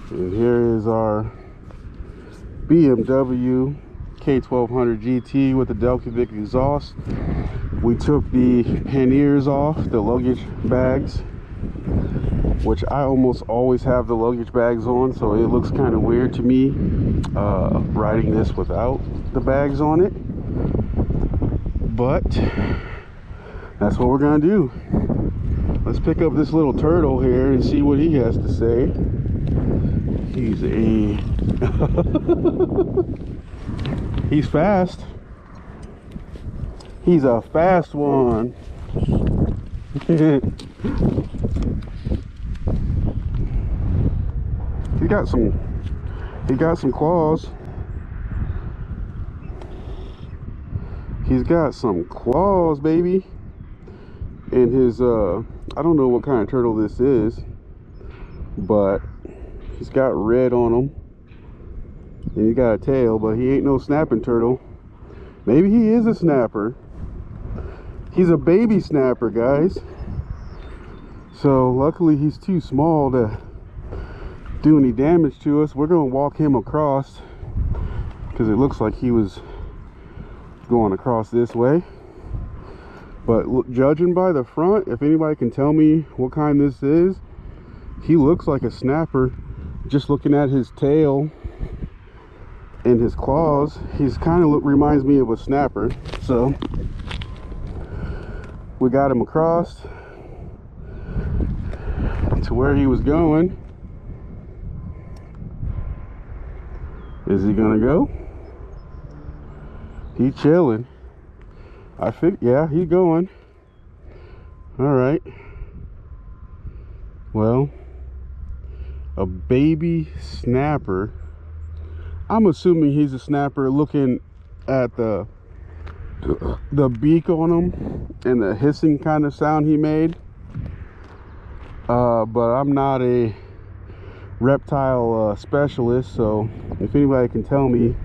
And here is our BMW K1200GT with the Delkevic exhaust. We took the panniers off, the luggage bags, which I almost always have the luggage bags on, so it looks kind of weird to me riding this without the bags on it. But that's what we're gonna do. Let's pick up this little turtle here and see what he has to say. He's he's fast. He's a fast one. He got some claws. He's got some claws, baby. And his I don't know what kind of turtle this is, but he's got red on him. And he got a tail, but he ain't no snapping turtle. Maybe he is a snapper. He's a baby snapper, guys. So luckily he's too small to do any damage to us. We're gonna walk him across because it looks like he was going across this way. But judging by the front, if anybody can tell me what kind this is, he looks like a snapper. Just looking at his tail and his claws, he's kind of reminds me of a snapper. So we got him across to where he was going. Is he gonna go? He chilling. Yeah, he's going. All right. Well, a baby snapper. I'm assuming he's a snapper, looking at the beak on him and the hissing kind of sound he made. But I'm not a reptile specialist, so if anybody can tell me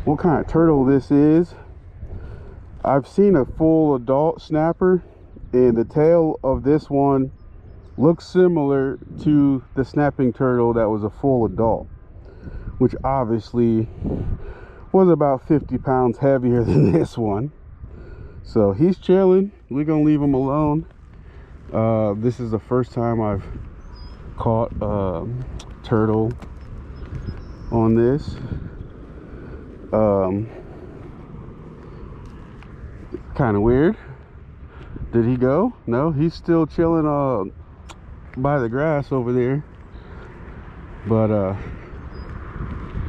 what kind of turtle this is. I've seen a full adult snapper, and the tail of this one looks similar to the snapping turtle that was a full adult, which obviously was about 50 pounds heavier than this one. So he's chilling. We're gonna leave him alone. This is the first time I've caught turtle on this. Kind of weird. Did he go? No, he's still chilling by the grass over there. But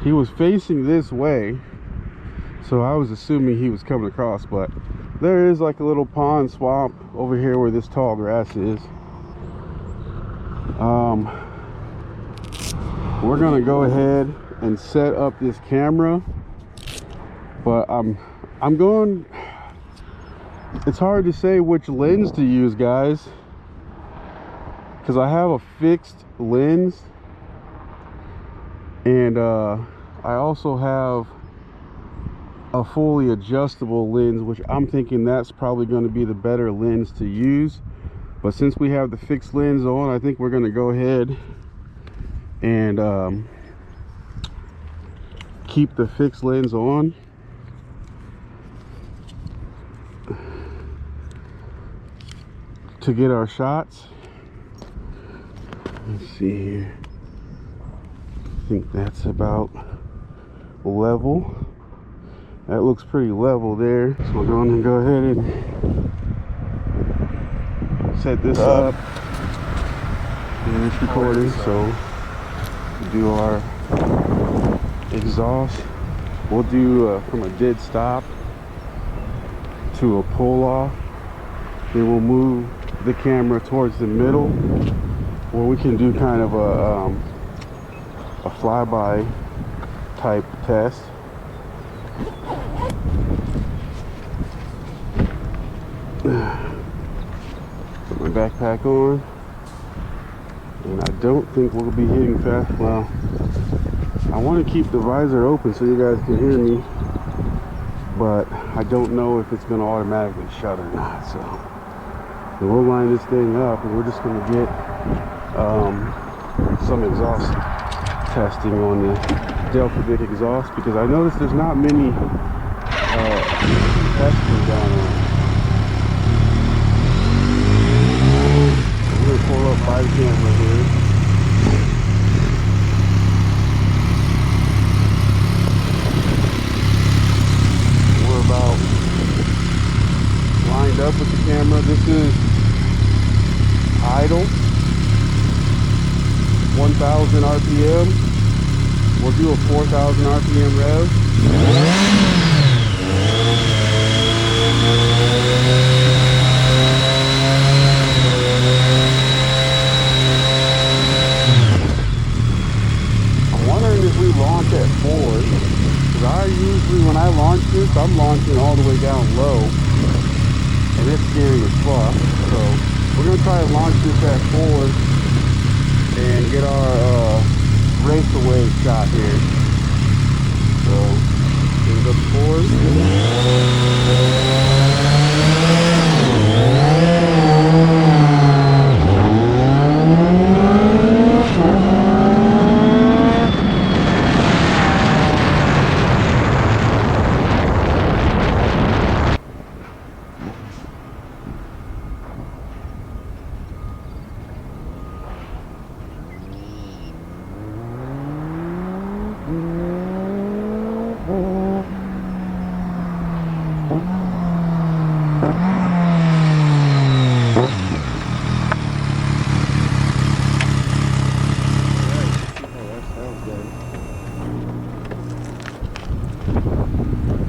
he was facing this way, so I was assuming he was coming across. But there is like a little pond swamp over here where this tall grass is. We're gonna go ahead and set up this camera, but I'm going, it's hard to say which lens to use, guys, because I have a fixed lens, and I also have a fully adjustable lens, which I'm thinking that's probably going to be the better lens to use. But since we have the fixed lens on, I think we're going to go ahead and keep the fixed lens on. To get our shots. Let's see here. I think that's about level. That looks pretty level there. So we're going to go ahead and set this up. And it's recording, so we do our exhaust. We'll do from a dead stop to a pull off. Then we'll move the camera towards the middle, where we can do kind of a flyby type test. Put my backpack on, and I don't think we'll be hitting fast. Well, I want to keep the visor open so you guys can hear me, but I don't know if it's going to automatically shut or not. So we'll line this thing up, and we're just going to get some exhaust testing on the Delkevic exhaust, because I noticed there's not many testing down there. I'm going to pull up by the camera here. We're about lined up with the camera. This is idle, 1,000 RPM. We'll do a 4,000 RPM rev. I'm wondering if we launch at 4, because I usually, when I launch this, I'm launching all the way down low, and it's scary as fuck. So we're going to try to launch this at 4 and get our race away shot here. So, give it up 4.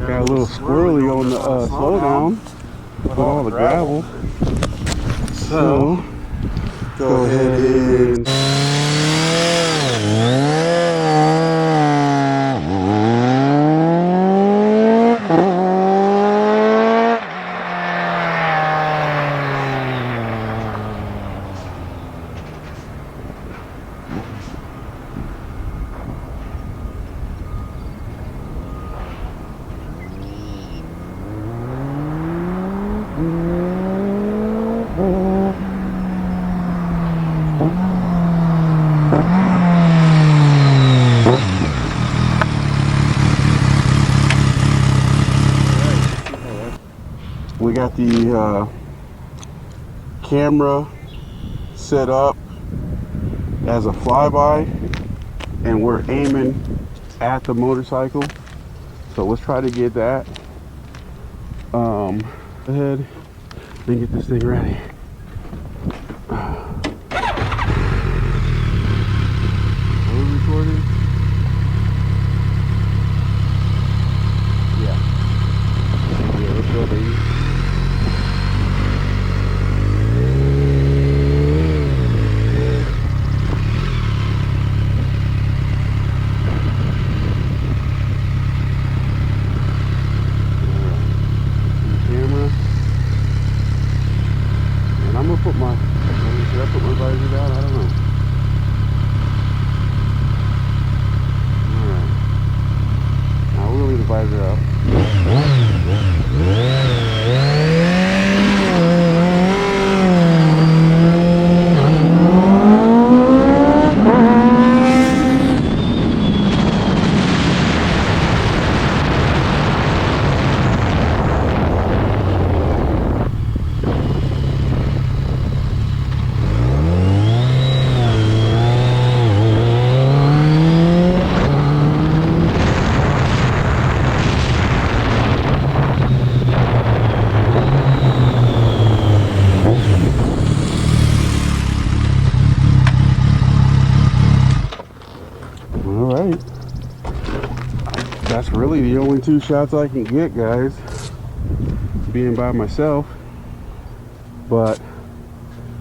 Got a little squirrely on the slowdown with all the gravel. So go ahead and we got the camera set up as a flyby, and we're aiming at the motorcycle. So let's try to get that. Go ahead and get this thing ready. Are we recording? Yeah. Yeah, let's go, baby. I'm gonna put my, should I put my visor down? I don't know. Alright. Now we'll leave the visor up. Alright, that's really the only 2 shots I can get, guys, being by myself, but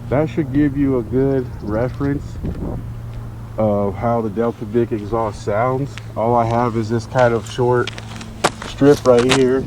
that should give you a good reference of how the Delkevic exhaust sounds. All I have is this kind of short strip right here.